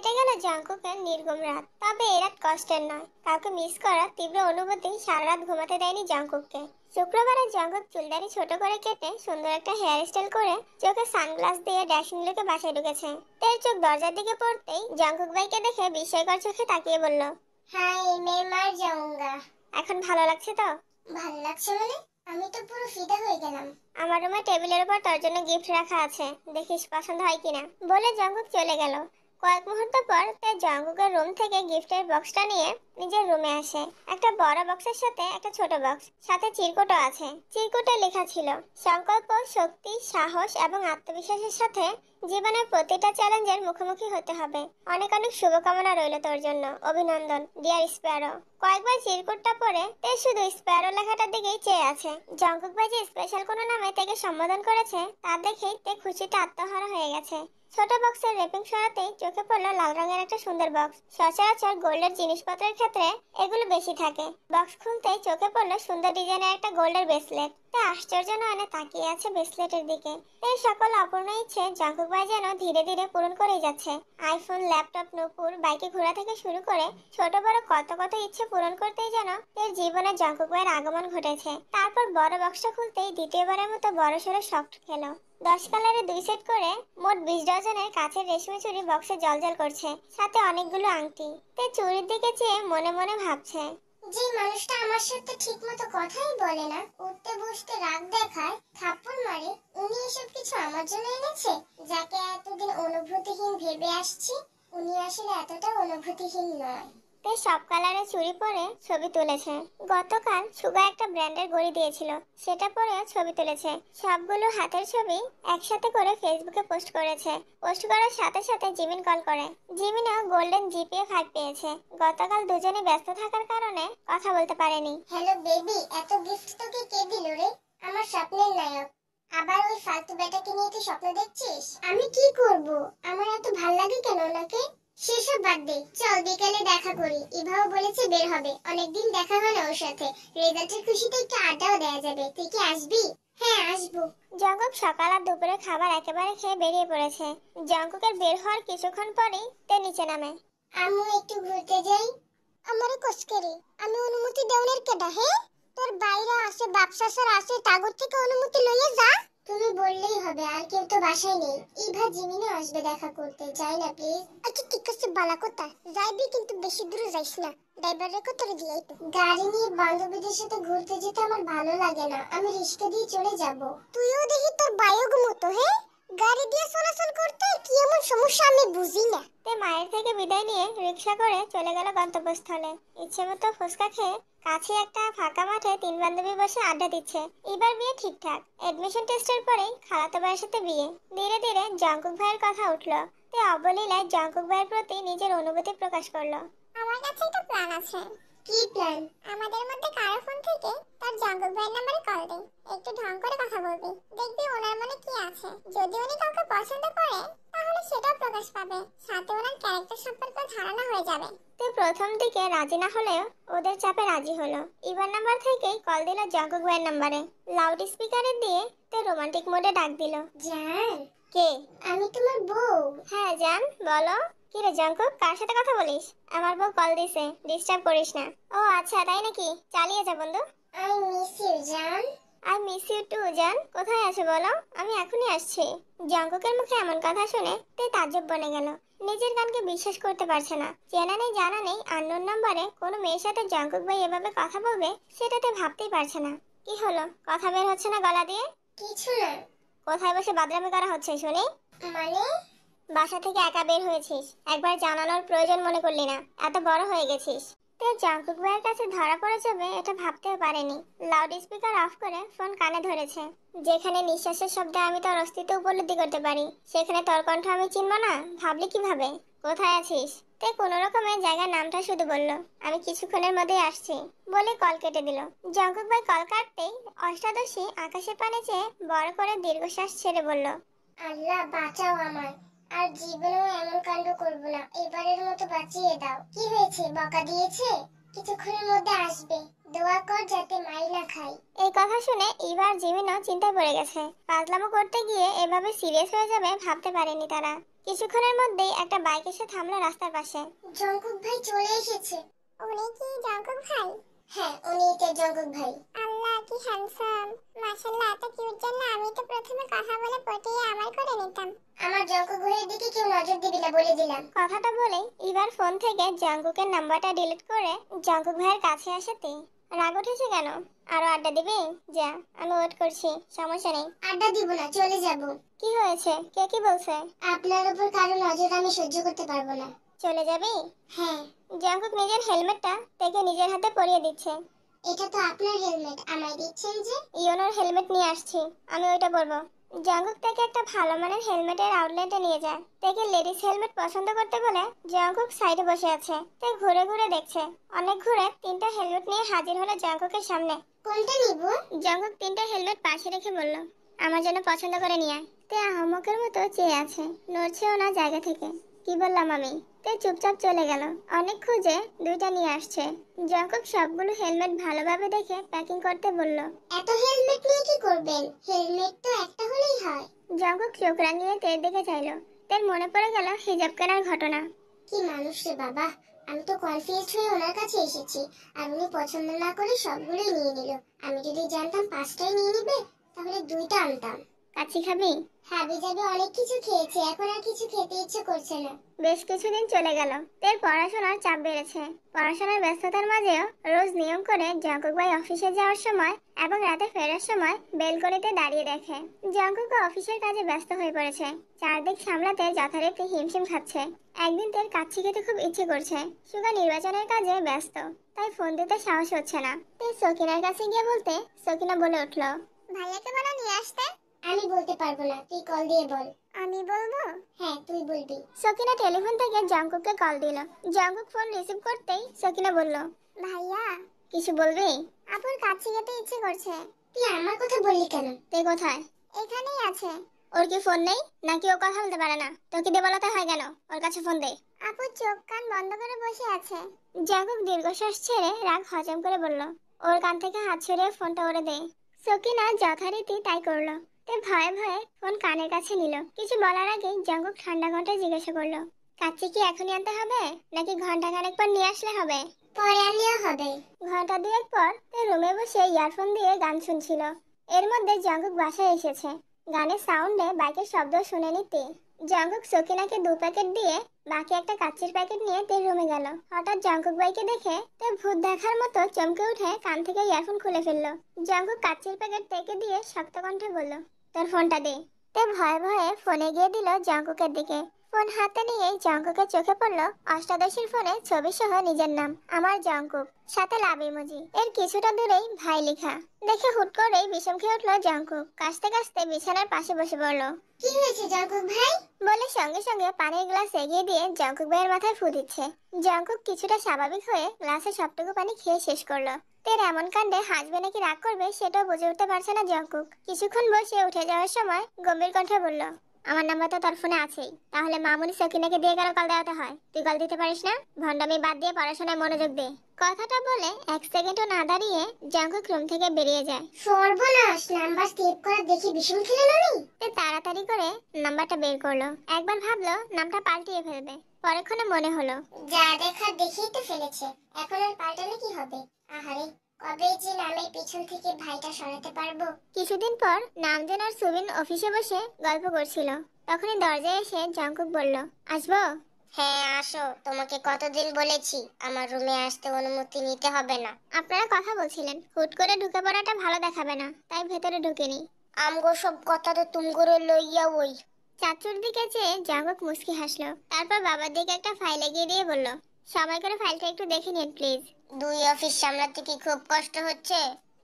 কেটে গেল জাঙ্কুকের নির্গম রাত। তবে এই রাত কষ্টের নয়, কাউকে মিস করার তীব্র অনুভূতি সারা রাত ঘুমাতে দেয়নি জাঙ্কুককে। শুক্রবারে জাঙ্কুক চুলদারি ছোট করে কেটে সুন্দর একটা হেয়ার স্টাইল করে চোখে সানগ্লাস দিয়ে ড্যাশিং লুকে বাসায় ঢুকেছে। তের চোখ দরজার দিকে পড়তেই জাঙ্কুক ভাইকে দেখে বিস্ময়কর চোখে তাকিয়ে বলল, হাই, মে মার যাऊंगा। এখন ভালো লাগছে তো? ভালো লাগছে মানে? আমি তো পুরো ফিদা হয়ে গেলাম। আমার রুমে টেবিলের উপর তোর জন্য গিফট রাখা আছে, দেখিস পছন্দ হয় কিনা। বলে জাঙ্কুক চলে গেল। কয়েক মুহূর্ত পর তে জাঙ্কুকের রুম থেকে গিফটের বক্সটা নিয়ে নিজের রুমে আসে। একটা বড় বক্সের সাথে একটা ছোট বক্স, সাথে চিরকুটও আছে। চিরকুটে লেখা ছিল, সংকল্প, শক্তি, সাহস এবং আত্মবিশ্বাসের সাথে জীবনের প্রতিটা চ্যালেঞ্জের মুখোমুখি হতে হবে। অনেক অনেক শুভকামনা রইল তোর জন্য, অভিনন্দন ডিয়ার স্প্যারো। কয়েকবার চিরকুটটা পড়ে তে শুধু স্প্যারো লেখাটার দিকেই চেয়ে আছে। জাঙ্কুক ভাই যে স্পেশাল কোনো নামে তাকে সম্বোধন করেছে তা দেখেই তে খুশিতে আত্মহারা হয়ে গেছে। ছোট বক্সের রেপিং সরাতেই চোখে পড়লো লাল রঙের একটা সুন্দর বক্স। সচরাচর গোল্ডের জিনিসপত্রের ক্ষেত্রে এগুলো বেশি থাকে। বক্স খুলতেই চোখে পড়লো সুন্দর ডিজাইনের একটা গোল্ডের ব্রেসলেট। তে আশ্চর্য নয়নে তাকিয়ে আছে ব্রেসলেটের দিকে। এই সকল অপূর্ণ ইচ্ছে জাঙ্কুক ভাই যেন ধীরে ধীরে পূরণ করেই যাচ্ছে। আইফোন, ল্যাপটপ, নূপুর, বাইকে ঘোরা থেকে শুরু করে ছোট বড় কত কত ইচ্ছে পূরণ করতেই যেন এর জীবনে জাঙ্কুক ভাইয়ের আগমন ঘটেছে। তারপর বড় বক্সটা খুলতেই দ্বিতীয়বারের মতো বড় সড়ো শক খেলো। 10 কালারে 2 সেট করে মোট 20 ডজনের কাচের রেশমি চুড়ি বক্সে জলজল করছে, সাথে অনেকগুলো আংটি। তে চুড়ির দিকে চেয়ে মনে মনে ভাবছে, যে মানুষটা আমার সাথে ঠিকমতো কথাই বলে না, উঠতে বসতে রাগ দেখায়, থাপ্পড় মারে, উনি এসব কিছু আমার জন্য এনেছে। যাকে এতদিন অনুভূতিহীন ভেবে আসছি, উনি আসলে এতটা অনুভূতিহীন নয়। তে সব কালারে চুড়ি পরে ছবি তুলেছে। গতকাল সুগা একটা ব্র্যান্ডের ঘড়ি দিয়েছিল, সেটা পরেও ছবি তুলেছে। সবগুলো হাতের ছবি একসাথে করে ফেসবুকে পোস্ট করেছে। পোস্ট করার সাথে সাথে জিমিন কল করে। জিমিনও গোল্ডেন জিপিএ 5 পেয়েছে। গতকাল দুজনে ব্যস্ত থাকার কারণে কথা বলতে পারেনি। হ্যালো বেবি, এত গিফট তোকে কে দিল রে? আমার স্বপ্নের নায়ক। আবার ওই ফালতু বেটাকে নিয়ে তুই স্বপ্ন দেখছিস? আমি কি করব? আমার এত ভাল লাগে কেন ওনাকে? সেসব বাদ দে, চল বিকেলে দেখা করি। ইভাও বলেছে বের হবে, অনেকদিন দেখা হয় না ওর সাথে। রেজাল্টের খুশিতে একটু আড্ডাও দেওয়া যাবে। তুই কি আসবি? হ্যাঁ আসবো। জঙ্কুক সকাল আর দুপুরে খাবার একেবারে খেয়ে বেরিয়ে পড়েছে। জঙ্কুকের বের হওয়ার কিছুক্ষণ পরেই তে নিচে নামে। আম্মু একটু ঘুরতে যাই। আমারে কসকেরে, আমি অনুমতি দেওনের কেডা? হে, তোর বাইরে আসে বাপসাসার আসে, তাগর থেকে অনুমতি লইয়ে যা। তুমি বললেই হবে, আর কেউ তো বাসায় নেই। ইভা জিমিনও আসবে দেখা করতে, যাই না প্লিজ? আচ্ছা ঠিক আছে, বালা কথা, যাইবি কিন্তু বেশি দূরে যাইস না। ড্রাইভারের কথা দিয়াই তো। গাড়ি নিয়ে বান্ধবীদের সাথে ঘুরতে যেতে আমার ভালো লাগে না, আমি রিস্কা দিয়ে চলে যাব। তুইও দেখি তোর বায়োগ মতো, হ্যাঁ, গাড়ি দিয়ে চলাচল করতে কি এমন সমস্যা আমি বুঝি না। তে মায়ের থেকে বিদায় নিয়ে রিকশা করে চলে গেল গন্তব্যস্থলে। ইচ্ছে মতো ফুচকা খেয়ে কাছে একটা ফাঁকা মাঠে 3 বান্ধবী বসে আড্ডা দিচ্ছে। এবার বিয়ে ঠিকঠাক। এডমিশন টেস্টের পরেই খালাতো ভাইয়ের সাথে বিয়ে। ধীরে ধীরে জাঙ্কুক ভাইয়ের কথা উঠলো। তে অবলীলায় জাঙ্কুক ভাইয়ের প্রতি নিজের অনুভূতি প্রকাশ করলো। আমার কাছে একটা প্ল্যান আছে। কি প্ল্যান? আমাদের মধ্যে কারো ফোন থেকে তার জাঙ্কুক ভাইয়ের নম্বরে কল দে। একটু ঢং করে কথা বলবি, দেখবি ওনার মনে কি আছে। যদি উনি কাউকে পছন্দ করে তাহলে সেটাও প্রকাশ পাবে, সাথে ওনার ক্যারেক্টার সম্পর্কে ধারণা হয়ে যাবে। তো প্রথম দিকে রাজি না হলেও ওদের চাপে রাজি হলো। ইভার নাম্বার থেকেই কল দিল জাঙ্কুক ভাইয়ের নম্বরে। লাউড স্পিকারে দিয়ে তে রোমান্টিক মোডে ডাক দিল। জান। কে? আমি তোমার বউ। হ্যাঁ জান, বলো। কি রে জাঙ্কুক, কার সাথে কথা বলিস? আমার বউ কল দিছে, ডিস্টার্ব করিস না। ও আচ্ছা তাই নাকি, চালিয়ে যা বন্ধু। আই মিস ইউ জান। আই মিস ইউ টু জান। কোথায় আছে বলো, আমি এখনই আসছি। জাঙ্কুকের মুখে এমন কথা শুনে তে তাজ্জব বনে গেল। নিজের কানকে বিশ্বাস করতে পারছে না। চেনা নেই জানা নেই আননোন নম্বরে কোনো মেয়ের সাথে জাঙ্কুক ভাই এভাবে কথা বলবে সেটাতে ভাবতেই পারছে না। কি হলো, কথা বের হচ্ছে না গলা দিয়ে? কিছু না। কোথায় বসে বাদরামি করা হচ্ছে শুনি? মানে? বাসা থেকে একা বের হয়েছিস, একবার জানানোর প্রয়োজন মনে করলি না? এত বড় হয়ে গেছিস। তে জাঙ্কুক ভাইয়ের কাছে ধরা পড়ে যাবে এটা ভাবতেও পারেনি। লাউড স্পিকার অফ করে ফোন কানে ধরেছে। যেখানে নিঃশ্বাসের শব্দে আমি তোর অস্তিত্ব উপলব্ধি করতে পারি, সেখানে তোর কণ্ঠ আমি চিনব না? ভাবলি কিভাবে? কোথায় আছিস? তে কোনো রকমের জায়গার নামটা শুধু বলল, আমি কিছুক্ষণের মধ্যেই আসছি বলে কল কেটে দিল। জাঙ্কুক ভাই কল কাটতেই অষ্টাদশী আকাশের পানে চেয়ে বড় করে দীর্ঘশ্বাস ছেড়ে বলল, আল্লাহ বাঁচাও আমায়, আর জীবনেও এমন কাণ্ড করব না, এবারের মতো বাঁচিয়ে দাও। কি হয়েছে, বকা দিয়েছে? কিছুক্ষণের মধ্যে আসবে, দোয়া কর যাতে মাই না খাই। এই কথা শুনে এবার জিমিনও চিন্তায় পড়ে গেছে। পাগলামো করতে গিয়ে এভাবে সিরিয়াস হয়ে যাবে ভাবতে পারেনি তারা। কিছুক্ষণের মধ্যেই একটা বাইক এসে থামলো রাস্তার পাশে। জঙ্কুক ভাই চলে এসেছে। উনি কি জঙ্কুক ভাই? হ্যাঁ, উনি তো জঙ্কুক ভাই। আল্লাহ কি হ্যান্ডসাম, মাশাআল্লাহ, এত কিউট জন্য আমি তো প্রথমে কথা বলে পটিয়ে আমার করে নিতাম। আমার জঙ্কুক ভাইয়ের দিকে কেউ নজর দিবি না বলে দিলাম। কথাটা বলেই এবার ফোন থেকে জঙ্কুকের নাম্বারটা ডিলিট করে জঙ্কুক ভাইয়ের কাছে আসতে। রাগ উঠেছে কেন? আরো আড্ডা দিবি? যা, আমি ওয়েট করছি, সমস্যা নেই। আড্ডা দিব না, চলে যাব। কি হয়েছে? কে কি বলছে? আপনার উপর কারো নজর আমি সহ্য করতে পারবো না। চলে যাবি? হ্যাঁ। জঙ্কুক নিজের হেলমেটটা থেকে নিজের হাতে পরিয়ে দিচ্ছে। এটা তো আপনার হেলমেট, আমায় দিচ্ছেন যে? ইওনোর হেলমেট নিয়ে আসছি, আমি ওইটা পরবো। জঙ্কুক থেকে একটা ভালো মানের হেলমেটের আউটলেটে নিয়ে যায়। তাকে লেডিস হেলমেট পছন্দ করতে বলে জঙ্কুক সাইডে বসে আছে। তাই ঘুরে ঘুরে দেখছে। অনেক ঘুরে তিনটা হেলমেট নিয়ে হাজির হলো জঙ্কুকের সামনে। কোনটা নিব? জঙ্কুক তিনটা হেলমেট পাশে রেখে বলল, আমার জন্য পছন্দ করে নিয়ে আয়। তে আহমকের মতো চেয়ে আছে, নড়ছেও না জায়গা থেকে। কি বললাম আমি? তে চুপচাপ চলে গেল। অনেক খুঁজে দুইটা নিয়ে আসছে। জঙ্কুক সবগুলো হেলমেট ভালোভাবে দেখে প্যাকিং করতে বলল। এত হেলমেট নিয়ে কি করবেন? হেলমেট তো একটা হলেই হয়। জঙ্কুক চোখ রাঙিয়ে তের দিকে চাইলো। তের মনে পড়ে গেল হিজাব কেনার ঘটনা। কি মানুষ রে বাবা, আমি তো কনফিউজড হয়ে ওনার কাছে এসেছি, আর উনি পছন্দ না করে সবগুলোই নিয়ে নিল। আমি যদি জানতাম পাঁচটাই নিয়ে নিবে, তাহলে দুইটা আনতাম। কাচ্চি খাবি? হাবি যাবে অনেক কিছু খেয়েছে, এখন আর কিছু খেতে ইচ্ছে করছে না। বেশ কিছুদিন চলে গেল। তের পড়াশোনার চাপ বেড়েছে। পড়াশোনার ব্যস্ততার মাঝেও রোজ নিয়ম করে জঙ্কুক ভাই অফিসে যাওয়ার সময় এবং রাতে ফেরার সময় বেলকনিতে দাঁড়িয়ে দেখে। জঙ্কুক অফিসের কাজে ব্যস্ত হয়ে পড়েছে। চারদিক সামলাতে যথারীতি হিমশিম খাচ্ছে। একদিন তের কাচ্চি খেতে খুব ইচ্ছে করছে। সুগা নির্বাচনের কাজে ব্যস্ত, তাই ফোন দিতে সাহস হচ্ছে না। তের সকিনার কাছে গিয়ে বলতে সকিনা বলে উঠলো, ভাইয়াকে বলো নিয়ে আসতে। আমি বলতে পারবো না, তুই কল দিয়ে বল। আমি বলবো? হ্যাঁ, তুই বলবি। সকিনা টেলিফোন থেকে জঙ্কুককে কল দিল। জঙ্কুক ফোন রিসিভ করতেই সকিনা বলল, ভাইয়া। কিছু বলবি? আপুর কাছে যেতে ইচ্ছে করছে। তুই আমার কথা বললি কেন? তুই কোথায়? এখানেই আছে। ওর কি ফোন নেই নাকি ও কথা বলতে পারে না? তোকে দিয়ে বলাতে হয় কেন? ওর কাছে ফোন দে। আপু চোখ কান বন্ধ করে বসে আছে। জঙ্কুক দীর্ঘশ্বাস ছেড়ে রাগ হজম করে বলল, ওর কান থেকে হাত সরিয়ে ফোনটা ওরে দে। সকিনা যথারীতি তাই করলো। তে ভয়ে ভয়ে ফোন কানের কাছে নিল। কিছু বলার আগেই জঙ্কুক ঠান্ডা গলায় জিজ্ঞাসা করলো, কাচ্চি কি এখনই আনতে হবে নাকি ঘন্টা খানেক পর নিয়ে আসলে হবে? পরে আনলেও হবে। ঘন্টা দুয়েক পর তে রুমে বসে ইয়ারফোন দিয়ে গান শুনছিল। এর মধ্যে জঙ্কুক বাসায় এসেছে। গানের সাউন্ডে বাইকের শব্দ শুনে নিতে জঙ্কুক সকিনাকে 2 প্যাকেট দিয়ে বাকি একটা কাচ্চির প্যাকেট নিয়ে তে রুমে গেল। হঠাৎ জঙ্কুক বাইকে দেখে তে ভূত দেখার মতো চমকে উঠে কান থেকে ইয়ারফোন খুলে ফেললো। জঙ্কুক কাচ্চির প্যাকেট তেকে দিয়ে শক্ত কণ্ঠে বলল, তোর ফোনটা দে। তে ভয়ে ভয়ে ফোনে গিয়ে দিল জঙ্কুকের দিকে। ফোন হাতে নিয়ে জঙ্কুকের চোখে পড়লো অষ্টাদশীর ফোনে ছবি সহ নিজের নাম, আমার জঙ্কুক, সাথে লাভ ইমোজি। এর কিছুটা দূরেই ভাই লেখা। দেখে হুট করেই বিষম খেয়ে উঠলো জঙ্কুক। কাশতে কাশতে বিছানার পাশে বসে পড়লো। কি হয়েছে জঙ্কুক ভাই? বলে সঙ্গে সঙ্গে পানির গ্লাস এগিয়ে দিয়ে জঙ্কুক ভাইয়ের মাথায় ফু দিচ্ছে। জঙ্কুক কিছুটা স্বাভাবিক হয়ে গ্লাসে সবটুকু পানি খেয়ে শেষ করলো। তের এমন কাণ্ডে হাসবে নাকি রাগ করবে সেটাও বুঝে উঠতে পারছে না জঙ্কুক। কিছুক্ষণ বসে উঠে যাওয়ার সময় গম্ভীর কণ্ঠে বলল, আমার নাম্বার তো তোর ফোনে আছেই, তাহলে মামুনি সকিনাকে দিয়ে কেন কল দেওয়াতে হয়? তুই কল দিতে পারিস না? ভন্ডামি বাদ দিয়ে পড়াশোনায় মনোযোগ দে। কথাটা বলে 1 সেকেন্ডও না দাঁড়িয়ে জঙ্কুক রুম থেকে বেরিয়ে যায়। সর্বনাশ, নাম্বার সেভ করা দেখি বিষম খেলে ননি। তে তাড়াতাড়ি করে নাম্বারটা বের করলো। একবার ভাবলো নামটা পাল্টিয়ে ফেলবে, পরক্ষণে মনে হলো যা দেখার দেখেই তো ফেলেছে, এখন আর পাল্টালে কি হবে? আহারে, কবে যে নামের পিছন থেকে ভাইটা সরাতে পারবো। কিছুদিন পর নামজান আর সুবিন অফিসে বসে গল্প করছিল। তখনই দরজায় এসে জঙ্কুক বলল, আসবো? হ্যাঁ আসো, তোমাকে কতদিন বলেছি আমার রুমে আসতে অনুমতি নিতে হবে না। আপনারা কথা বলছিলেন, হুট করে ঢুকে পড়াটা ভালো দেখাবে না, তাই ভেতরে ঢুকেনি। আমগো সব কথা তো তুমগোরে লইয়া ওই। চাচুর দিকে চেয়ে জঙ্কুক মুচকি হাসলো। তারপর বাবার দিকে একটা ফাইল এগিয়ে দিয়ে বলল, সময় করে ফাইলটা একটু দেখে নিন প্লিজ। 2 অফিস সামলাতে কি খুব কষ্ট হচ্ছে?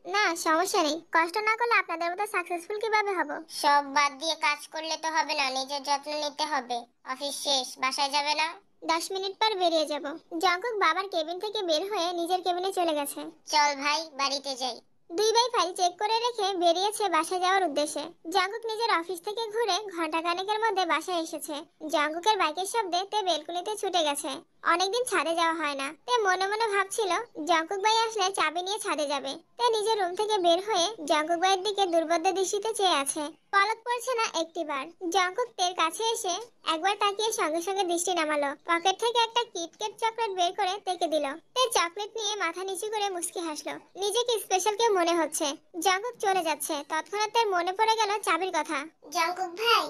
না সমস্যা নেই, কষ্ট না করলে আপনাদের মতো সাকসেসফুল কিভাবে হব? সব বাদ দিয়ে কাজ করলে তো হবে না, নিজের যত্ন নিতে হবে। অফিস শেষ, বাসায় যাবে না? 10 মিনিট পর বেরিয়ে যাব। জঙ্কুক বাবার কেবিন থেকে বের হয়ে নিজের কেবিনে চলে গেছে। চল ভাই, বাড়িতে যাই। দুই ভাই ফাইল চেক করে রেখে বেরিয়েছে বাসায় যাওয়ার উদ্দেশ্যে। জাঙ্কুক নিজের অফিস থেকে ঘুরে ঘন্টা খানেকের মধ্যে বাসায় এসেছে। জাঙ্কুকের বাইকের শব্দে তে বেলকুনিতে ছুটে গেছে। অনেকদিন ছাদে যাওয়া হয় না। তে মনে মনে ভাবছিল জাঙ্কুক ভাই আসলে চাবি নিয়ে ছাদে যাবে। তে নিজের রুম থেকে বের হয়ে জাঙ্কুক ভাইয়ের দিকে দুর্বোধ্য দৃষ্টিতে চেয়ে আছে। পলক পড়ছে না একটিবার। জাঙ্কুক তের কাছে এসে একবার তাকিয়ে সঙ্গে সঙ্গে দৃষ্টি নামালো। পকেট থেকে একটা কিটক্যাট চকলেট বের করে তেকে দিল। তে চকলেট নিয়ে মাথা নিচু করে মুস্কি হাসলো। নিজেকে স্পেশাল কেউ মনে হচ্ছে। জাঙ্কুক চলে যাচ্ছে। তৎক্ষণাৎ তার মনে পড়ে গেল চাবির কথা। জাঙ্কুক ভাই,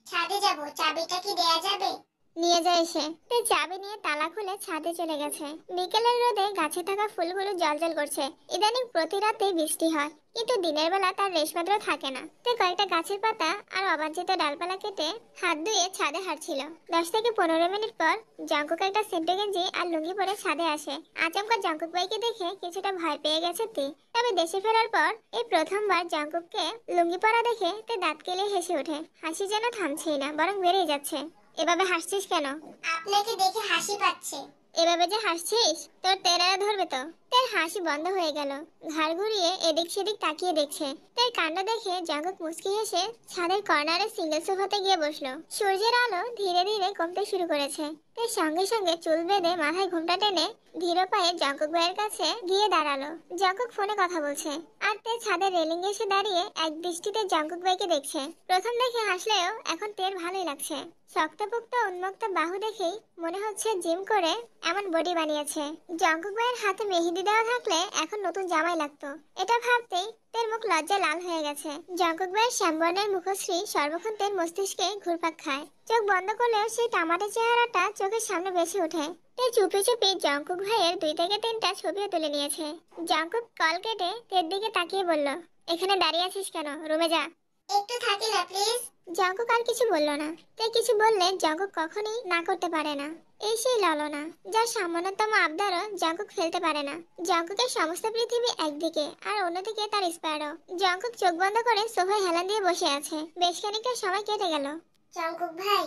ছাদে যাব, চাবিটা কি দেয়া যাবে? নিয়ে যায় এসে। তে চাবি নিয়ে তালা খুলে ছাদে চলে গেছে। বিকেলের রোদে গাছে থাকা ফুলগুলো জলজল করছে। ইদানিং প্রতি রাতে বৃষ্টি হয়, কিন্তু দিনের বেলা তার রেশমাত্র থাকে না। তে কয়েকটা গাছের পাতা আর অবাঞ্ছিত ডালপালা কেটে হাত ধুয়ে ছাদে হাঁটছিল। 10 থেকে 15 মিনিট পর জাঙ্কুক একটা সেন্টে গেঞ্জি আর লুঙ্গি পরে ছাদে আসে। আচমকা জাঙ্কুক ভাইকে দেখে কিছুটা ভয় পেয়ে গেছে তে। তবে দেশে ফেরার পর এই প্রথমবার জাঙ্কুককে লুঙ্গি পরা দেখে তে দাঁত কেলে হেসে ওঠে। হাসি যেন থামছেই না, বরং বেড়েই যাচ্ছে। এভাবে হাসছিস কেন? আপনাকে দেখে হাসি পাচ্ছে। এভাবে যে হাসছিস তোর তেরারা ধরবে তো। তার হাসি বন্ধ হয়ে গেল। ঘাড় ঘুরিয়ে এদিক সেদিক তাকিয়ে দেখছে। তার কাণ্ড দেখে জাঙ্কুক মুচকি হেসে ছাদের কর্নারে সিঙ্গেল সোফাতে গিয়ে বসলো। সূর্যের আলো ধীরে ধীরে কমতে শুরু করেছে। তার সঙ্গে সঙ্গে চুল বেঁধে মাথায় ঘোমটা টেনে ধীর পায়ে জাঙ্কুক ভাইয়ের কাছে গিয়ে দাঁড়ালো। জাঙ্কুক ফোনে কথা বলছে আর তে ছাদের রেলিং এসে দাঁড়িয়ে এক দৃষ্টিতে জাঙ্কুক ভাইকে দেখছে। প্রথম দেখে হাসলেও এখন তের ভালোই লাগছে। শক্তপোক্ত উন্মুক্ত বাহু দেখেই মনে হচ্ছে জিম করে এমন বডি বানিয়েছে। জাঙ্কুক ভাইয়ের হাতে মেহেদি দেওয়া থাকলে এখন নতুন জামাই লাগতো। এটা ভাবতেই তের মুখ লজ্জা লাল হয়ে গেছে। জাঙ্কুক ভাইয়ের শ্যামবর্ণের মুখশ্রী সর্বক্ষণ তের মস্তিষ্কে ঘুরপাক খায়। চোখ বন্ধ করলেও সেই টামাটে চেহারাটা চোখের সামনে ভেসে ওঠে। তে চুপি চুপি জাঙ্কুক ভাইয়ের 2 থেকে 3টা ছবিও তুলে নিয়েছে। জাঙ্কুক কল কেটে তের দিকে তাকিয়ে বলল, এখানে দাঁড়িয়ে আছিস কেন? রুমে যা। একটু থাকি না প্লিজ। জাঙ্কুক আর কিছু বলল না। তে কিছু বললে জাঙ্কুক কখনোই না করতে পারে না। এই সেই লালনা, যার সামান্যতম আবদারও জাঙ্কুক ফেলতে পারে না। জাঙ্কুকের সমস্ত পৃথিবী একদিকে আর অন্যদিকে তার স্প্যারো। জাঙ্কুক চোখ বন্ধ করে সোফায় হেলান দিয়ে বসে আছে। বেশ খানিকটা সময় কেটে গেল। জাঙ্কুক ভাই,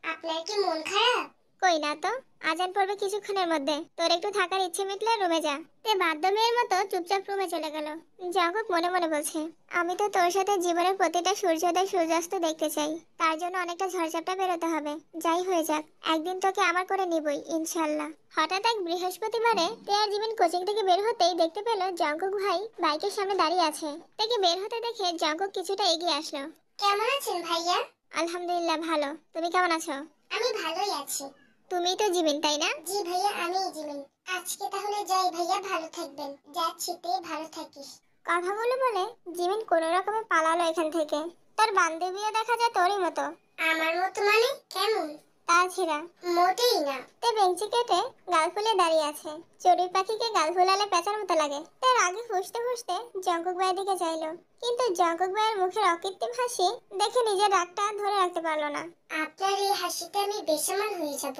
আপনার কি মন খারাপ? কই না তো, আজান পড়বে কিছুক্ষণের মধ্যে। তোর একটু থাকার ইচ্ছে মিটলে রুমে যা। তে বাধ্য মেয়ের মতো চুপচাপ রুমে চলে গেল। জাঙ্কুক মনে মনে বলছে, আমি তো তোর সাথে জীবনের প্রতিটা সূর্যোদয় সূর্যাস্ত দেখতে চাই। তার জন্য অনেকটা ঝড়ঝাপটা বেরোতে হবে। যাই হয়ে যাক, একদিন তোকে আমার করে নিবই ইনশাল্লাহ। হঠাৎ এক বৃহস্পতিবারে তে আর জিমিন কোচিং থেকে বের হতেই দেখতে পেল জাঙ্কুক ভাই বাইকের সামনে দাঁড়িয়ে আছে। তাকে বের হতে দেখে জাঙ্কুক কিছুটা এগিয়ে আসলো। কেমন আছেন ভাইয়া? আলহামদুলিল্লাহ ভালো, তুমি কেমন আছো? আমি ভালোই আছি। তুমি তো জিমিন, তাই না? জি ভাইয়া, আমিই জিমিন। আজকে তাহলে যাই ভাইয়া, ভালো থাকবেন। যাচ্ছি, তে ভালো থাকিস। কথাগুলো বলে জিমিন কোনো রকমে পালালো এখান থেকে। তার বান্ধবীও দেখা যায় তোরই মতো। আমার মতো মানে? কেমন? তাছাড়া মোটেই না। তে বেঞ্চি কেটে গাল ফুলে দাঁড়িয়ে আছে। চড়ুই পাখিকে গাল ফুলালে পেঁচার মতো লাগে। তার আগে ফুসতে ফুসতে জাঙ্কুক ভাইয়ের দিকে চাইলো, কিন্তু জাঙ্কুক ভাইয়ের মুখের অকৃত্রিম হাসি দেখে নিজের রাগটা ধরে রাখতে পারলো না। আপনার এই হাসিতে আমি বেসামাল হয়ে যাব।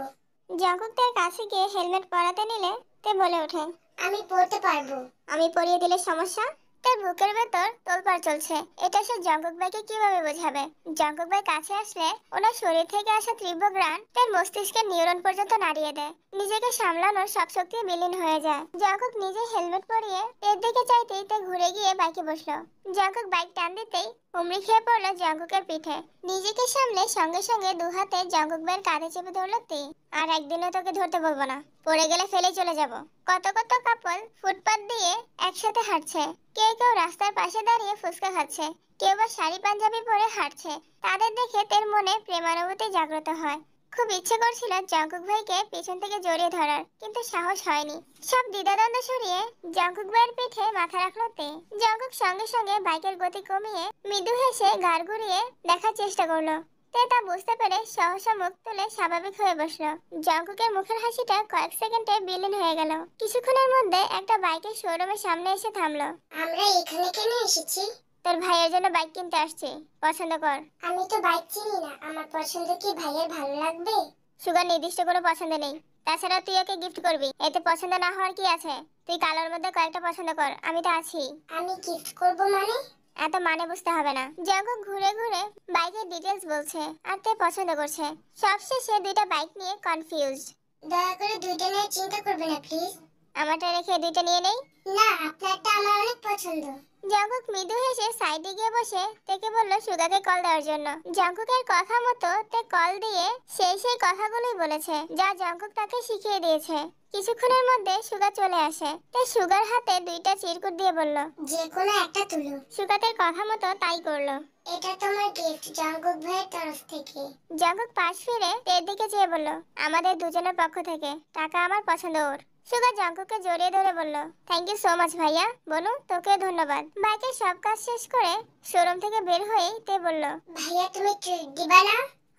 জাঙ্কুক তার কাছে গিয়ে হেলমেট পরাতে নিলে তে বলে ওঠে, আমি পড়তে পারবো। আমি পরিয়ে দিলে সমস্যা? তার বুকের ভেতর তোলপাড় চলছে। এটা সে জাঙ্কুক ভাইকে কিভাবে বোঝাবে? জাঙ্কুক ভাই কাছে আসলে ওনার শরীর থেকে আসা তীব্র ঘ্রাণ তার মস্তিষ্কের নিউরন পর্যন্ত নাড়িয়ে দেয়। নিজেকে সামলানোর সব শক্তি বিলীন হয়ে যায়। জাঙ্কুক নিজে হেলমেট পরিয়ে এর দিকে চাইতেই তে ঘুরে গিয়ে বাইকে বসলো। জাঙ্কুক বাইক টান দিতেই হুমড়ি খেয়ে পড়লো জাঙ্কুকের পিঠে। নিজেকে সামলে সঙ্গে সঙ্গে দু হাতে জাঙ্কুক ভাইয়ের কাঁধে চেপে ধরলো তে। আর একদিনও তোকে ধরতে বলবো না, পড়ে গেলে ফেলে চলে যাব। কত কত কাপল ফুটপাত দিয়ে একসাথে হাঁটছে। কেউ কেউ রাস্তার পাশে দাঁড়িয়ে ফুচকা খাচ্ছে, কেউ বা শাড়ি পাঞ্জাবি পরে হাঁটছে। তাদের দেখে তের মনে প্রেমানুভূতি জাগ্রত হয়। খুব ইচ্ছে করছিল জাঙ্কুক ভাইকে পিছন থেকে জড়িয়ে ধরার, কিন্তু সাহস হয়নি। সব দ্বিধাদ্বন্দ্ব সরিয়ে জাঙ্কুক ভাইয়ের পিঠে মাথা রাখলো তে। জাঙ্কুক সঙ্গে সঙ্গে বাইকের গতি কমিয়ে মৃদু হেসে ঘাড় ঘুরিয়ে দেখার চেষ্টা করলো। তে তা বুঝতে পেরে সহসা মুখ তুলে স্বাভাবিক হয়ে বসলো। জাঙ্কুকের মুখের হাসিটা কয়েক সেকেন্ডে বিলীন হয়ে গেল। কিছুক্ষণের মধ্যে একটা বাইকের শোরুমের সামনে এসে থামলো। আমরা এখানে কেন এসেছি? তোর ভাইয়ের জন্য বাইক কিনতে আসছি, পছন্দ কর। আমি তো বাইক চিনি না, আমার পছন্দ কি ভাইয়ের ভালো লাগবে? সুগার নির্দিষ্ট কোনো পছন্দ নেই। তাছাড়া তুই ওকে গিফট করবি, এতে পছন্দ না হওয়ার কি আছে? তুই কালোর মধ্যে কয়েকটা পছন্দ কর, আমি তো আছি। আমি গিফট করব মানে? এত মানে বুঝতে হবে না। জাঙ্কুক ঘুরে ঘুরে বাইকের ডিটেলস বলছে আর তে পছন্দ করছে। সবশেষে দুইটা বাইক নিয়ে কনফিউজড। দয়া করে দুইটা নিয়ে চিন্তা করবে না প্লিজ। আমারটা রেখে দুইটা নিয়ে নেই। না, আপনারটা আমার অনেক পছন্দ। জঙ্কুক মৃদু হেসে সাইডে গিয়ে বসে তেকে বলল সুগাকে কল দেওয়ার জন্য। জঙ্কুকের কথা মতো তে কল দিয়ে সেই কথাগুলোই বলেছে যা জঙ্কুক তাকে শিখিয়ে দিয়েছে। কিছুক্ষণের মধ্যে সুগা চলে আসে। তে সুগার হাতে দুইটা চিরকুট দিয়ে বলল, যে কোনো একটা তুলো। সুগাতের কথা মতো তাই করলো। এটা তোমার গিফট জঙ্কুক ভাইয়ের তরফ থেকে। জঙ্কুক পাশ ফিরে তের দিকে চেয়ে বলল, আমাদের দুজনের পক্ষ থেকে টাকা আমার পছন্দ ওর। সুগা জঙ্কুককে জড়িয়ে ধরে বলল, থ্যাংক ইউ সো মাচ ভাইয়া। বনু তোকে ধন্যবাদ। বাইকের সব কাজ শেষ করে শোরুম থেকে বের হয়েই তে বলল, ভাইয়া তুমি ট্রিট দিবা না?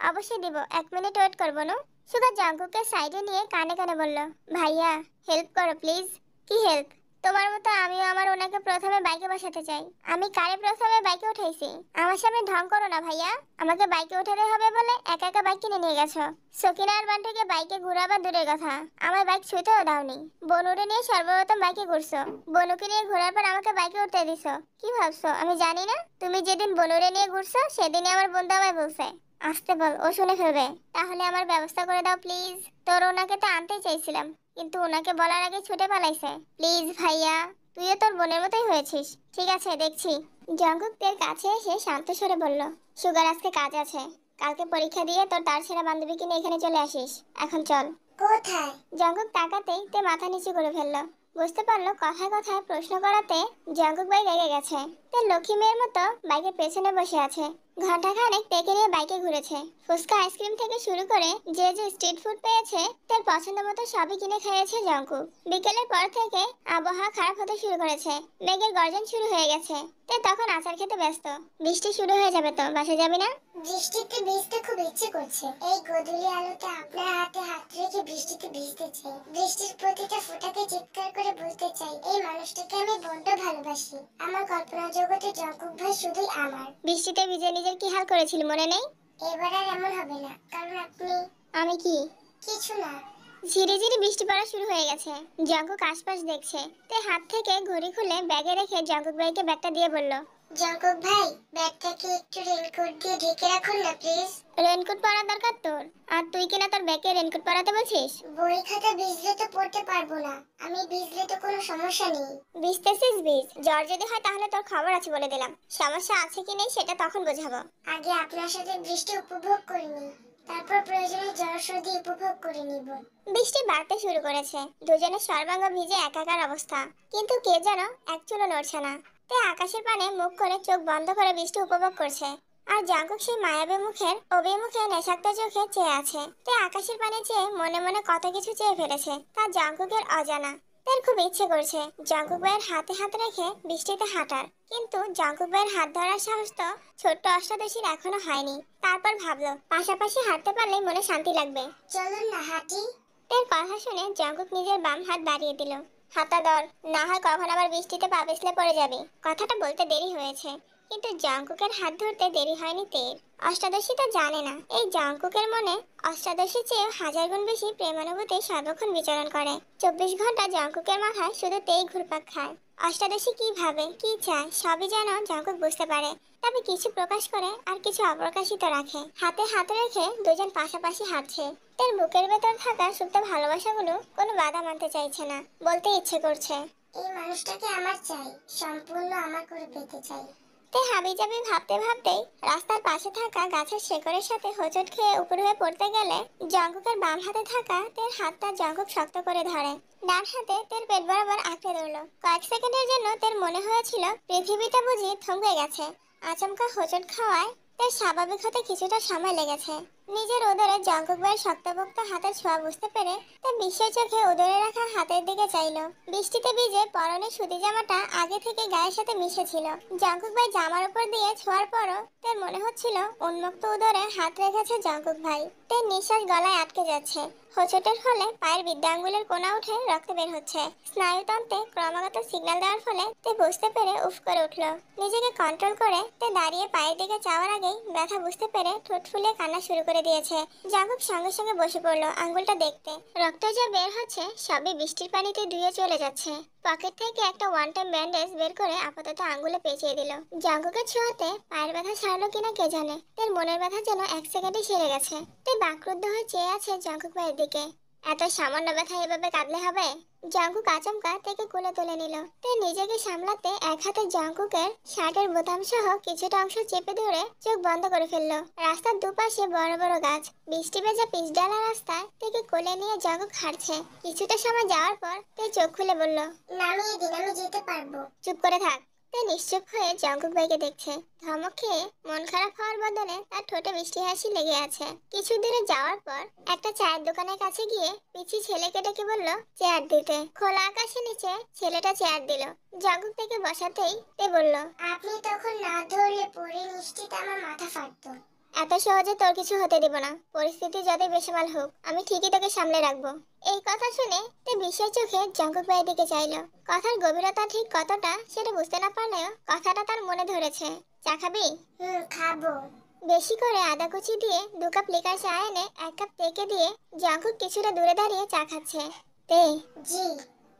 অবশ্যই দিব, 1 মিনিট ওয়েট করবো। না সুগা জঙ্কুককে সাইডে নিয়ে কানে কানে বলল, ভাইয়া হেল্প করো প্লিজ। কি হেল্প? তোমার মতো আমিও আমার ওনাকে প্রথমে বাইকে বসাতে চাই। আমি কারে প্রথমে বাইকে উঠাইছি? আমার সামনে ঢং করো না ভাইয়া। আমাকে বাইকে উঠাতে হবে বলে একা একা বাইক কিনে নিয়ে গেছো। সকিনা আর বান্টুকে বাইকে ঘোরাবার দূরের কথা, আমার বাইক ছুঁতেও দাওনি। বনুরে নিয়ে সর্বপ্রথম বাইকে ঘুরছো, বনুকে নিয়ে ঘোরার পর আমাকে বাইকে উঠতে দিছো। কি ভাবছো আমি জানি না? তুমি যেদিন বনুরে নিয়ে ঘুরছো সেদিনই আমার বন্ধু আমায় বলছে। আসতে বল, ও শুনে ফেলবে। তাহলে আমার ব্যবস্থা করে দাও প্লিজ। তোর ওনাকে তো আনতে চাইছিলাম, কিন্তু ওনাকে বলার আগে ছুটে পালাইছে। প্লিজ ভাইয়া, তুইও তোর বোনের মতোই হয়েছিস। ঠিক আছে দেখছি। জঙ্কুক তের কাছে এসে শান্ত স্বরে বলল, সুগার আজকে কাজ আছে। কালকে পরীক্ষা দিয়ে তোর তার ছেঁড়া বান্ধবীকে নিয়ে এখানে চলে আসিস। এখন চল। কোথায়? জঙ্কুক তাকাতেই তে মাথা নিচু করে ফেললো। বুঝতে পারলো কথায় কথায় প্রশ্ন করাতে জঙ্কুক ভাই রেগে গেছে। তে লক্ষ্মী মেয়ের মতো বাইকের পেছনে বসে আছে। ঘন্টাখানেক তেকে নিয়ে বাইকে ঘুরেছে। ফুচকা আইসক্রিম থেকে শুরু করে যে যে স্ট্রিট ফুড পেয়েছে তার পছন্দ মতো সবই কিনে খেয়েছে জঙ্কুক। বিকেলের পর থেকে আবহাওয়া খারাপ হতে শুরু করেছে। মেঘের গর্জন শুরু হয়ে গেছে। তে তখন আচার খেতে ব্যস্ত। বৃষ্টি শুরু হয়ে যাবে তো, বাসে যাবি না? বৃষ্টিতে ভিজতে খুব ইচ্ছে করছে। এই গোধূলি আলোতে আপনার হাতে হাত রেখে বৃষ্টিতে ভিজতে চাই। বৃষ্টির প্রতিটা ফোঁটাকে চিৎকার করে বলতে চাই, এই মানুষটাকে আমি বড্ড ভালোবাসি। আমার কল্পনা জগতে জঙ্কুক ভাই শুধুই আমার। বৃষ্টিতে ভিজে নিজের কি হাল করেছিল মনে নেই? এবার আর এমন হবে না, কারণ আপনি। আমি কি? কিছু না। ঝিরি ঝিরি বৃষ্টি পড়া শুরু হয়ে গেছে। জঙ্কুক আশপাশ দেখছে। তে হাত থেকে ঘড়ি খুলে ব্যাগে রেখে জঙ্কুক ভাইকে ব্যাগটা দিয়ে বলল, জঙ্কুক ভাই, ব্যাগটাকে একটু রেনকোট দিয়ে ঢেকে রাখুন না প্লিজ। রেনকোট পরা দরকার তোর? আর তুই কিনা তোর ব্যাগে রেনকোট পরাতে বলছিস? বই খাতা ভিজলে তো পড়তে পারবো না। আমি ভিজলে তো কোনো সমস্যা নেই। ভিজতেছিস ভিজ, জ্বর যদি হয় তাহলে তোর খবর আছে বলে দিলাম। সমস্যা আছে কি নেই সেটা তখন বোঝাবো। আগে আপনার সাথে বৃষ্টি উপভোগ করে নিই, তারপর প্রয়োজনে জ্বর সর্দি উপভোগ করে নিব। বৃষ্টি বাড়তে শুরু করেছে। দুজনের সর্বাঙ্গ ভিজে একাকার অবস্থা। কিন্তু কে যেন এক চুলো নড়ছে না। তে আকাশের পানে মুখ করে চোখ বন্ধ করে বৃষ্টি উপভোগ করছে। আর জাঙ্কুক সেই মায়াবী মুখের অভিমুখে নেশাক্ত চোখে চেয়ে আছে। তে আকাশের পানে চেয়ে মনে মনে কত কিছু চেয়ে ফেলেছে তা জাঙ্কুকের অজানা। তার খুব ইচ্ছে করছে জাঙ্কুক ভাইয়ের হাতে হাত রেখে বৃষ্টিতে হাঁটার। কিন্তু জাঙ্কুক ভাইয়ের হাত ধরার সাহস তো ছোট্ট অষ্টাদশীর এখনো হয়নি। তারপর ভাবলো পাশাপাশি হাঁটতে পারলে মনে শান্তি লাগবে। চলুন না হাঁটি। এর কথা শুনে জঙ্কুক নিজের বাম হাত বাড়িয়ে দিল। হাতা ধর, না হয় কখন আবার বৃষ্টিতে পা পিছলে পড়ে যাবে। কথাটা বলতে দেরি হয়েছে, কিন্তু জঙ্কুকের হাত ধরতে দেরি হয়নি তের। অষ্টাদশী তো জানে না এই জঙ্কুকের মনে অষ্টাদশীর চেয়ে 1000 গুণ বেশি প্রেমানুভূতি সর্বক্ষণ বিচরণ করে। 24 ঘন্টা জঙ্কুকের মাথায় শুধু তেই ঘুরপাক খায়। অষ্টাদশী কি ভাবে কি চায় সবই যেন জঙ্কুক বুঝতে পারে। তবে কিছু প্রকাশ করে আর কিছু অপ্রকাশিত রাখে। হাতে হাত রেখে দুজন পাশাপাশি হাঁটছে। তার বুকের ভেতর থাকা সুপ্ত ভালোবাসাগুলো কোনো বাধা মানতে চাইছে না, বলতে ইচ্ছে করছে। এই মানুষটাকে আমার চাই, সম্পূর্ণ আমার করে পেতে চাই। তে হাবিজাবি ভাবতে ভাবতেই রাস্তার পাশে থাকা গাছের শেকড়ের সাথে হোঁচট খেয়ে উপর হয়ে পড়তে গেলে জঙ্কুকের বাম হাতে থাকা তের হাতটা জঙ্কুক শক্ত করে ধরে। ডান হাতে তের পেট বরাবর আঁকড়ে ধরলো। কয়েক সেকেন্ডের জন্য তের মনে হয়েছিল পৃথিবীটা বুঝি থমকে গেছে। আচমকা হোঁচট খাওয়ায় তার স্বাভাবিক হতে কিছুটা সময় লেগেছে। নিজের উদরে জঙ্কুক ভাইয়ের শক্তপোক্ত হাতের ছোঁয়া বুঝতে পেরে তার বিস্ময় চোখে উদরে রাখা হাতের দিকে চাইলো। বৃষ্টিতে ভিজে পরনে সুতি জামাটা আগে থেকে গায়ের সাথে মিশেছিল। জঙ্কুক ভাই জামার উপর দিয়ে ছোঁয়ার পরও তার মনে হচ্ছিল উন্মুক্ত উদরে হাত রেখেছে জঙ্কুক ভাই। তার নিঃশ্বাস গলায় আটকে যাচ্ছে। হোঁচটের ফলে পায়ের বৃদ্ধাঙ্গুলের কোণা উঠে রক্ত বের হচ্ছে। স্নায়ুতন্ত্রে ক্রমাগত সিগন্যাল দেওয়ার ফলে তে বুঝতে পেরে উফ করে উঠল। নিজেকে কন্ট্রোল করে তে দাঁড়িয়ে পায়ের দিকে যাওয়ার আগেই ব্যথা বুঝতে পেরে ঠোঁট ফুলে কান্না শুরু করে দিয়েছে। জঙ্কুক সঙ্গে সঙ্গে বসে পড়লো আঙ্গুলটা দেখতে। রক্ত যা বের হচ্ছে সবই বৃষ্টির পানিতে ধুয়ে চলে যাচ্ছে। পকেট থেকে একটা ওয়ান টাইম ব্যান্ডেজ বের করে আপাতত আঙ্গুলে পেঁচিয়ে দিল। জঙ্কুকের ছোঁয়াতে পায়ের ব্যথা ছাড়লো কিনা কে জানে। তার মনের ব্যথা যেন 1 সেকেন্ডে সেরে গেছে। তে বাকরুদ্ধ হয়ে চেয়ে আছে জঙ্কুক ভাইয়ের দিকে। এত সামান্য ব্যথা এভাবে কাঁদলে হবে? জাঙ্কুক আচমকা থেকে কোলে তুলে নিল। তে নিজেকে সামলাতে এক হাতে জাঙ্কুকের শার্টের বোতাম সহ কিছুটা অংশ চেপে ধরে চোখ বন্ধ করে ফেললো। রাস্তার দুপাশে বড় বড় গাছ, বৃষ্টি ভেজা পিচ ডালা রাস্তায় থেকে কোলে নিয়ে জাঙ্কুক হাঁটছে। কিছুটা সময় যাওয়ার পর তে চোখ খুলে বলল, নামিয়ে দিন, আমি যেতে পারবো। চুপ করে থাক। তে নিশ্চুপ হয়ে জঙ্কুক ভাইকে দেখছে। ধমক খেয়ে মন খারাপ হওয়ার বদলে তার ঠোঁটে মিষ্টি হাসি লেগে আছে। কিছু দূরে যাওয়ার পর একটা চায়ের দোকানের কাছে গিয়ে পিছি ছেলেকে ডেকে বলল চেয়ার দিতে। খোলা আকাশের নিচে ছেলেটা চেয়ার দিল। জঙ্কুক থেকে বসাতেই তে বলল, আপনি তখন না ধরলে পরে নিশ্চিত আমার মাথা ফাটতো। এত সহজে তোর কিছু হতে দিব না। পরিস্থিতি যতই বেসামাল হোক, আমি ঠিকই তোকে সামলে রাখবো। এই কথা শুনে তে বিস্ময় চোখে জঙ্কুক ভাইয়ের দিকে চাইলো। কথার গভীরতা ঠিক কতটা সেটা বুঝতে না পারলেও কথাটা তার মনে ধরেছে। চা খাবি? খাবো। বেশি করে আদা কুচি দিয়ে 2 কাপ লিকার চা এনে 1 কাপ তেকে দিয়ে জঙ্কুক কিছুটা দূরে দাঁড়িয়ে চা খাচ্ছে। তে, জি।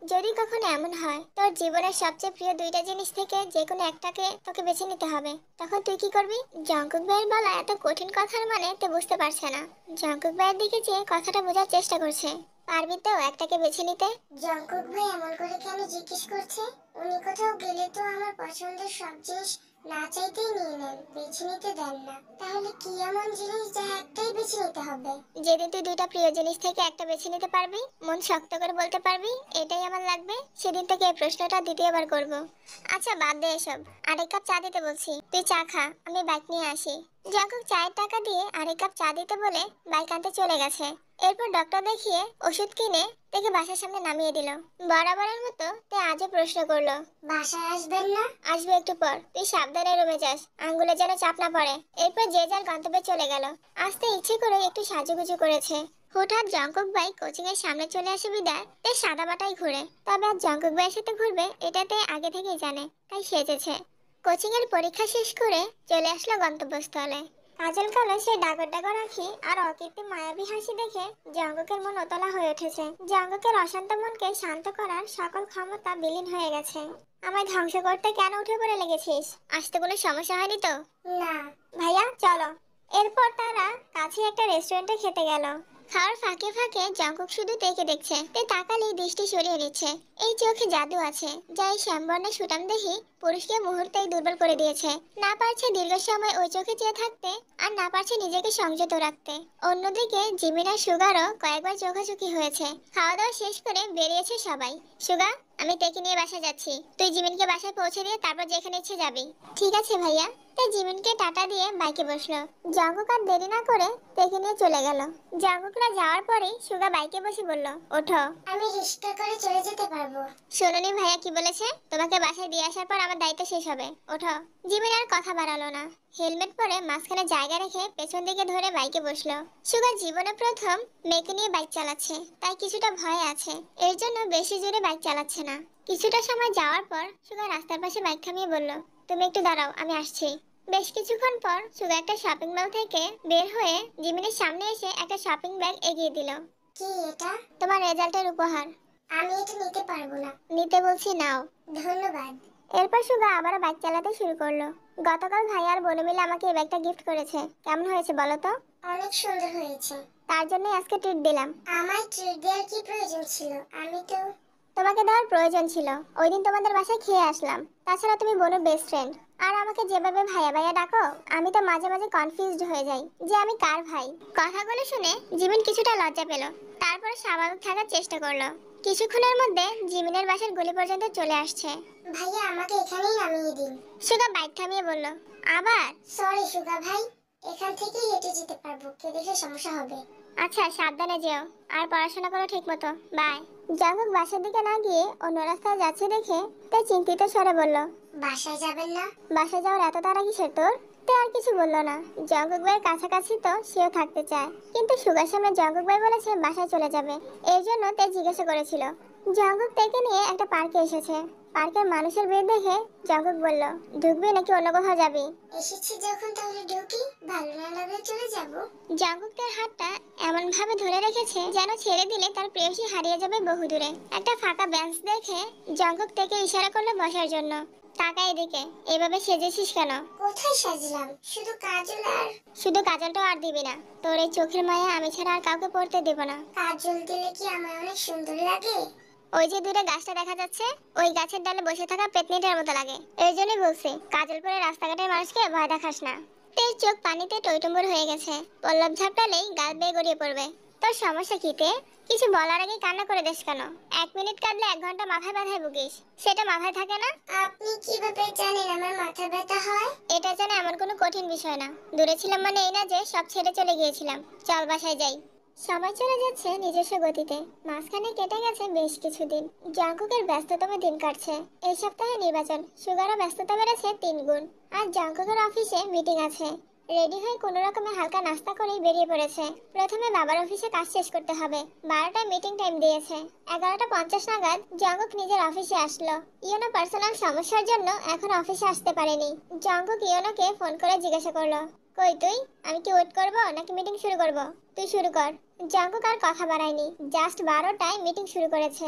যদি কখনো এমন হয় তোর জীবনের সবচেয়ে প্রিয় 2টা জিনিস থেকে যে কোনো একটাকে তোকে বেছে নিতে হবে, তখন তুই কি করবি? জঙ্কুক ভাইয়ের বলা এত কঠিন কথার মানে তে বুঝতে পারছে না। জঙ্কুক ভাইয়ের দিকে চেয়ে কথাটা বোঝার চেষ্টা করছে। পারবি তো একটাকে বেছে নিতে? জঙ্কুক ভাই এমন করে কেন জিজ্ঞেস করছে? উনি কোথাও গেলে তো আমার পছন্দের সব জিনিস না চাইতেই নিয়ে নেন, বেছে নিতে দেন না। তাহলে কি এমন জিনিস যা একটাই বেছে নিতে হবে? যেদিন তুই 2টা প্রিয় জিনিস থেকে একটা বেছে নিতে পারবি, মন শক্ত করে বলতে পারবি এটাই আমার লাগবে, সেদিন থেকে এই প্রশ্নটা দ্বিতীয়বার করব। আচ্ছা বাদ দে এসব, আরেক কাপ চা দিতে বলছি, তুই চা খা, আমি বাইক নিয়ে আসি। জাঙ্কুক চায়ের টাকা দিয়ে আরেক কাপ চা দিতে বলে বাইক আনতে চলে গেছে। এরপর ডক্টর দেখিয়ে ওষুধ কিনে তাকে বাসার সামনে নামিয়ে দিল। বরাবরের মতো তে আজও প্রশ্ন করলো, বাসায় আসবেন না? আসবে একটু পর, তুই সাবধানে রুমে যাস, আঙ্গুলে যেন চাপ না পড়ে। এরপর যে যার গন্তব্যে চলে গেল। আসতে ইচ্ছে করে একটু সাজুগুজু করেছে। হুটহাট জঙ্কুক ভাই কোচিং এর সামনে চলে আসে বিদায় তে সাদা বাটাই ঘুরে। তবে আর জঙ্কুক ভাইয়ের সাথে ঘুরবে এটাতে আগে থেকেই জানে, তাই সেজেছে। কোচিং এর পরীক্ষা শেষ করে চলে আসলো গন্তব্যস্থলে। কাজল কালো সে ডাগর ডাগর আঁখি আর অকৃত্রিম মায়াবী হাসি দেখে জঙ্কুকের মন উতলা হয়ে উঠেছে। জঙ্কুকের অশান্ত মনকে শান্ত করার সকল ক্ষমতা বিলীন হয়ে গেছে। আমায় ধ্বংস করতে কেন উঠে পড়ে লেগেছিস? আসতে কোনো সমস্যা হয়নি তো? না। ভাইয়া চলো। এরপর তারা কাছে একটা রেস্টুরেন্টে খেতে গেল। খাওয়ার ফাঁকে ফাঁকে জঙ্কুক শুধু তেকে দেখছে। তে তাকালেই দৃষ্টি সরিয়ে নিচ্ছে। এই চোখে জাদু আছে যা এই শ্যামবর্ণের সুঠামদেহী পুরুষকে মুহূর্তেই দুর্বল করে দিয়েছে। না পারছে দীর্ঘ সময় ওই চোখে চেয়ে থাকতে, আর না পারছে নিজেকে সংযত রাখতে। অন্যদিকে জিমিন আর সুগারও কয়েকবার চোখাচোখি হয়েছে। খাওয়া দাওয়া শেষ করে বেরিয়েছে সবাই। সুগা, আমি তেকে নিয়ে বাসায় যাচ্ছি, তুই জিমিনকে বাসায় পৌঁছে দিয়ে তারপর যেখানে ইচ্ছে যাবি। ঠিক আছে ভাইয়া। তাই জিমিনকে টাটা দিয়ে বাইকে বসলো। জঙ্কুক আর দেরি না করে তেকে নিয়ে চলে গেল। জঙ্কুকরা যাওয়ার পরেই সুগা বাইকে বসে বলল, ওঠো। আমি রিক্সা করে চলে যেতে পারবো। শোনোনি ভাইয়া কি বলেছে? তোমাকে বাসায় দিয়ে আসার পর আমার দায়িত্ব শেষ হবে। ওঠো। জিমিন আর কথা বাড়ালো না। হেলমেট পরে মাঝখানে জায়গা রেখে পেছন দিকে ধরে বাইকে বসলো। সুগা জীবনে প্রথম মেয়েকে নিয়ে বাইক চালাচ্ছে, তাই কিছুটা ভয় আছে। এর জন্য বেশি জোরে বাইক চালাচ্ছে না। কিছুটা সময় যাওয়ার পর সুগা রাস্তার পাশে বাইক থামিয়ে বলল, তুমি একটু দাঁড়াও, আমি আসছি। বেশ কিছুক্ষণ পর সুগা একটা শপিং মল থেকে বের হয়ে জিমিনের সামনে এসে একটা শপিং ব্যাগ এগিয়ে দিল। কি এটা? তোমার রেজাল্টের উপহার। আমি এটা নিতে পারবো না। নিতে বলছি নাও। ধন্যবাদ। এরপর সুগা আবারও বাইক চালাতে শুরু করলো। গতকাল ভাই আর বোন মিলে আমাকে এই ব্যাগটা গিফট করেছে। কেমন হয়েছে বলো তো? অনেক সুন্দর হয়েছে। তার জন্যই আজকে ট্রিট দিলাম। আমার ট্রিট দেওয়ার কি প্রয়োজন ছিল? আমি তো। তোমাকে দেওয়ার প্রয়োজন ছিল, ওই দিন তোমাদের বাসায় খেয়ে আসলাম। তাছাড়া তুমি বোনের বেস্ট ফ্রেন্ড, আর আমাকে যেভাবে ভাইয়া ভাইয়া ডাকো, আমি তো মাঝে মাঝে কনফিউজড হয়ে যাই যে আমি কার ভাই। কথাগুলো শুনে জিমিন কিছুটা লজ্জা পেল। তারপরে স্বাভাবিক থাকার চেষ্টা করলো। কিছুক্ষণের মধ্যে জিমিনের বাসার গলি পর্যন্ত চলে আসছে। ভাইয়া আমাকে এখানেই নামিয়ে দিন। সুগা বাইক থামিয়ে বলল, আবার? সরি সুগা ভাই, এখান থেকেই হেঁটে যেতে পারবো, কেউ দেখলে সমস্যা হবে। আচ্ছা সাবধানে যেও, আর পড়াশোনা করো ঠিক মতো। বাই। জঙ্কুক বাসার দিকে না গিয়ে অন্য রাস্তায় যাচ্ছে দেখে তাই চিন্তিত স্বরে বলল, বাসায় যাবেন না? বাসায় যাওয়ার এত তাড়া কিসের তোর? তে আর কিছু বললো না। জঙ্কুক ভাইয়ের কাছাকাছি তো সেও থাকতে চায়, কিন্তু সুগার সামনে জঙ্কুক ভাই বলেছে বাসায় চলে যাবে। এর জন্য তে জিজ্ঞাসা করেছিল। জঙ্কুক তেকে নিয়ে একটা পার্কে এসেছে। পার্কের মানুষের ভিড় দেখে জঙ্কুক বলল, ঢুকবি নাকি অন্য কোথাও যাবি? এসেছি যখন তাহলে ঢুকি, ভালো না লাগলে চলে যাব। জঙ্কুকের হাতটা এমন ভাবে ধরে রেখেছে যেন ছেড়ে দিলে তার প্রেয়সী হারিয়ে যাবে বহুদূরে। একটা ফাঁকা বেঞ্চ দেখে জঙ্কুক থেকে ইশারা করলো বসার জন্য। টাকা এদিকে, এভাবে সেজেছিস কেন? কোথায় সাজলাম, শুধু কাজল আর শুধু কাজলটাও আর দিবি না? তোর এই চোখের মায়া আমি ছাড়া আর কাউকে পড়তে দেব না। কাজল দিলে কি আমার অনেক সুন্দর লাগে? ওই যে দূরে গাছটা দেখা যাচ্ছে, ওই গাছের ডালে বসে থাকা পেতনিটার মতো লাগে। এই জন্যই বলছি কাজল পরে রাস্তাঘাটের মানুষকে ভয় দেখাস না। তোর চোখ পানিতে টইটুম্বুর হয়ে গেছে, পল্লব ঝাপটালেই গাল বেয়ে গড়িয়ে পড়বে। তোর সমস্যা কি তে? কিছু বলার আগে কান্না করে দেশ কেন? 1 মিনিট কাঁদলে 1 ঘন্টা মাথায় ব্যথায় ভুগিস, সেটা মাথায় থাকে না? আপনি কিভাবে জানেন আমার মাথা ব্যথা হয়? এটা যেন এমন কোনো কঠিন বিষয় না। দূরে ছিলাম মানে এই না যে সব ছেড়ে চলে গিয়েছিলাম। চল বাসায় যাই। সময় চলে যাচ্ছে নিজস্ব গতিতে। মাঝখানে কেটে গেছে বেশ কিছুদিন। জাঙ্কুকের ব্যস্ততম দিন কাটছে। এই সপ্তাহে নির্বাচন, সুগারও ব্যস্ততা বেড়েছে 3 গুণ। আর জাঙ্কুকের অফিসে মিটিং আছে। রেডি হয়ে কোনো রকমে হালকা নাস্তা করেই বেরিয়ে পড়েছে। প্রথমে বাবার অফিসে কাজ শেষ করতে হবে। 12টায় মিটিং টাইম দিয়েছে। 11টা 50 নাগাদ জাঙ্কুক নিজের অফিসে আসলো। ইয়োনো পার্সোনাল সমস্যার জন্য এখন অফিসে আসতে পারেনি। জাঙ্কুক ইয়োনোকে ফোন করে জিজ্ঞাসা করলো, কই তুই? আমি কি ওয়েট করবো নাকি মিটিং শুরু করব? তুই শুরু কর। জাঙ্কুক আর কথা বাড়ায়নি। জাস্ট 12টায় মিটিং শুরু করেছে।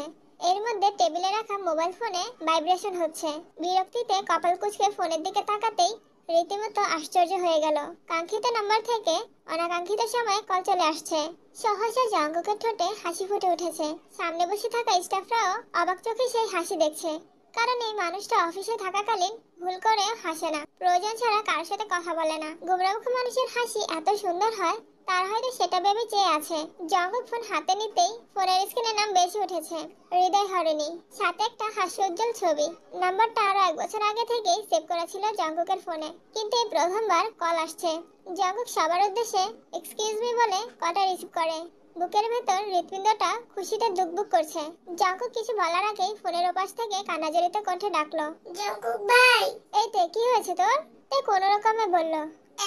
এর মধ্যে টেবিলে রাখা মোবাইল ফোনে ভাইব্রেশন হচ্ছে। বিরক্তিতে কপাল কুঁচকে ফোনের দিকে তাকাতেই রীতিমতো আশ্চর্য হয়ে গেল। কাঙ্ক্ষিত নাম্বার থেকে অনাকাঙ্ক্ষিত সময়ে কল চলে আসছে। সহসা জাঙ্কুকের ঠোঁটে হাসি ফুটে উঠেছে। সামনে বসে থাকা স্টাফরাও অবাক চোখে সেই হাসি দেখছে। কারণ এই মানুষটা অফিসে থাকাকালীন ভুল করে হাসে না, প্রয়োজন ছাড়া কারোর সাথে কথা বলে না। গোমরামুখ মানুষের হাসি এত সুন্দর হয়, তার হয়তো সেটা ভেবে চেয়ে আছে। জাঙ্কুক ফোন হাতে নিতেই ফোনের স্ক্রিনে নাম বেশি উঠেছে, হৃদয় হরেনি, সাথে একটা হাস্যোজ্জ্বল ছবি। নাম্বারটা আরো 1 বছর আগে থেকেই সেভ করা ছিল জাঙ্কুকের ফোনে, কিন্তু এই প্রথমবার কল আসছে। জাঙ্কুক সবার উদ্দেশ্যে এক্সকিউজ মি বলে কলটা রিসিভ করে। বুকের ভেতর হৃৎপিণ্ডটা খুশিতে দুকবুক করছে। জাঙ্কুক কিছু বলার আগেই ফোনের ওপাশ থেকে কান্নাজড়িত কণ্ঠে ডাকলো, জাঙ্কুক ভাই। এই তে কি হয়েছে তোর? তে কোনো রকমে বলল,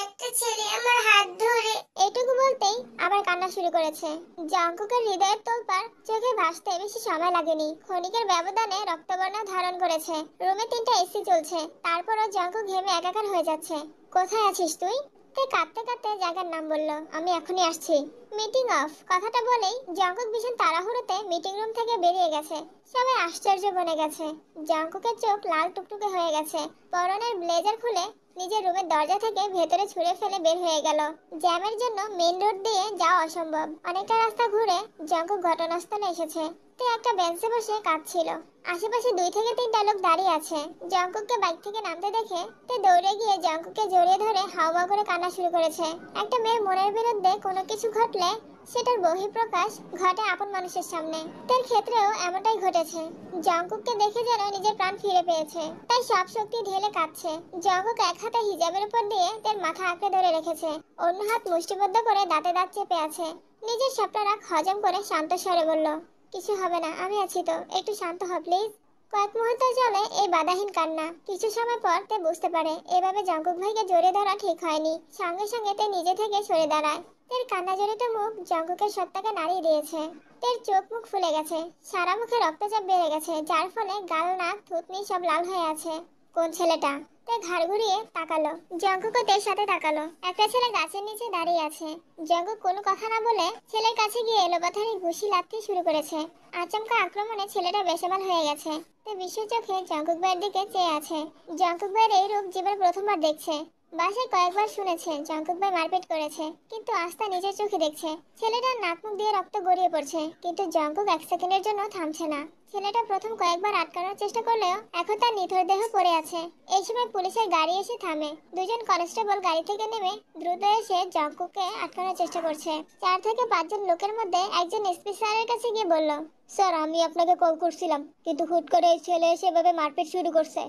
একটা ছেলে আমার হাত ধরে। এইটুকু বলতেই আবার কান্না শুরু করেছে। জাঙ্কুকের হৃদয়ের তোলপাড় চোখে ভাসতে বেশি সময় লাগেনি। ক্ষণিকের ব্যবধানে রক্তবর্ণ ধারণ করেছে। রুমে 3টা এসি চলছে, তারপরও জাঙ্কুক ঘেমে একাকার হয়ে যাচ্ছে। কোথায় আছিস তুই? তে কাঁদতে কাঁদতে জায়গার নাম বলল, আমি এখনই আসছি। মিটিং অফ কথাটা বলেই জাঙ্কুক ভীষণ তাড়াহুড়োতে মিটিং রুম থেকে বেরিয়ে গেছে। সবাই আশ্চর্য বনে গেছে। জাঙ্কুকের চোখ লাল টুকটুকে হয়ে গেছে। পরনের ব্লেজার খুলে নিজের রুমের দরজা থেকে ভেতরে ছুঁড়ে ফেলে বের হয়ে গেল। জ্যামের জন্য মেইন রোড দিয়ে যাওয়া অসম্ভব। অনেকটা রাস্তা ঘুরে জাঙ্কুক ঘটনাস্থলে এসেছে। তে একটা বেঞ্চে বসে কাঁদছিল। আশেপাশে 2 থেকে 3টা লোক দাঁড়িয়ে আছে। জাঙ্কুককে বাইক থেকে নামতে দেখে তে দৌড়ে গিয়ে জাঙ্কুককে জড়িয়ে ধরে হাওয়া করে কান্না শুরু করেছে। একটা মেয়ের মনের বিরুদ্ধে কোনো কিছু ঘটলে সেটার বহিঃপ্রকাশ ঘটে আপন মানুষের সামনে। তার ক্ষেত্রেও এমনটাই ঘটেছে। জাঙ্কুককে দেখে যেন নিজের প্রাণ ফিরে পেয়েছে, তাই সব শক্তি ঢেলে কাঁদছে। জাঙ্কুক এক হাতে হিজাবের উপর দিয়ে তার মাথা আঁকড়ে ধরে রেখেছে, অন্য হাত মুষ্টিবদ্ধ করে দাঁতে দাঁত চেপে আছে। নিজের সবটা রাগ হজম করে শান্ত স্বরে বলল, কিছু হবে না, আমি আছি তো, একটু শান্ত হ প্লিজ। কয়েক মুহূর্ত চলে এই বাধাহীন কান্না। কিছু সময় পর তে বুঝতে পারে এভাবে জাঙ্কুক ভাইকে জড়িয়ে ধরা ঠিক হয়নি। সঙ্গে সঙ্গে তে নিজে থেকে সরে দাঁড়ায়। তের কান্না জড়িত মুখ জাঙ্কুকের সত্তাকে নাড়িয়ে দিয়েছে। তের চোখ মুখ ফুলে গেছে, সারা মুখে রক্তচাপ বেড়ে গেছে, যার ফলে গাল নাক থুতনি সব লাল হয়ে আছে। কোন ছেলেটা? তে ঘাড় ঘুরিয়ে তাকালো। জাঙ্কুকও তের সাথে তাকালো। একটা ছেলে গাছের নিচে দাঁড়িয়ে আছে। জাঙ্কুক কোনো কথা না বলে ছেলের কাছে গিয়ে এলোপাথারি ঘুষি লাথি শুরু করেছে। আচমকা আক্রমণে ছেলেটা বেসামাল হয়ে গেছে। তে বিশেষ চোখে জাঙ্কুক ভাইয়ের দিকে চেয়ে আছে। জাঙ্কুক ভাইয়ের এই রূপ জীবনে প্রথমবার দেখছে। বাসায় কয়েকবার শুনেছে জাঙ্কুক ভাই মারপিট করেছে, কিন্তু আজ তা নিজের চোখে দেখছে। ছেলেটার নাক মুখ দিয়ে রক্ত গড়িয়ে পড়ছে, কিন্তু জাঙ্কুক 1 সেকেন্ডের জন্য থামছে না। ছেলেটা প্রথম কয়েকবার আটকানোর চেষ্টা করলেও এখন তার নিথর দেহ পড়ে আছে। এই সময় পুলিশের গাড়ি এসে থামে। 2জন কনস্টেবল গাড়ি থেকে নেমে দ্রুত এসে জাঙ্কুককে আটকানোর চেষ্টা করছে। 4 থেকে 5 জন লোকের মধ্যে একজন এসপি স্যারের কাছে গিয়ে বলল, স্যার আমি আপনাকে কল করছিলাম, কিন্তু হুট করে এই ছেলে এসে এভাবে মারপিট শুরু করছে।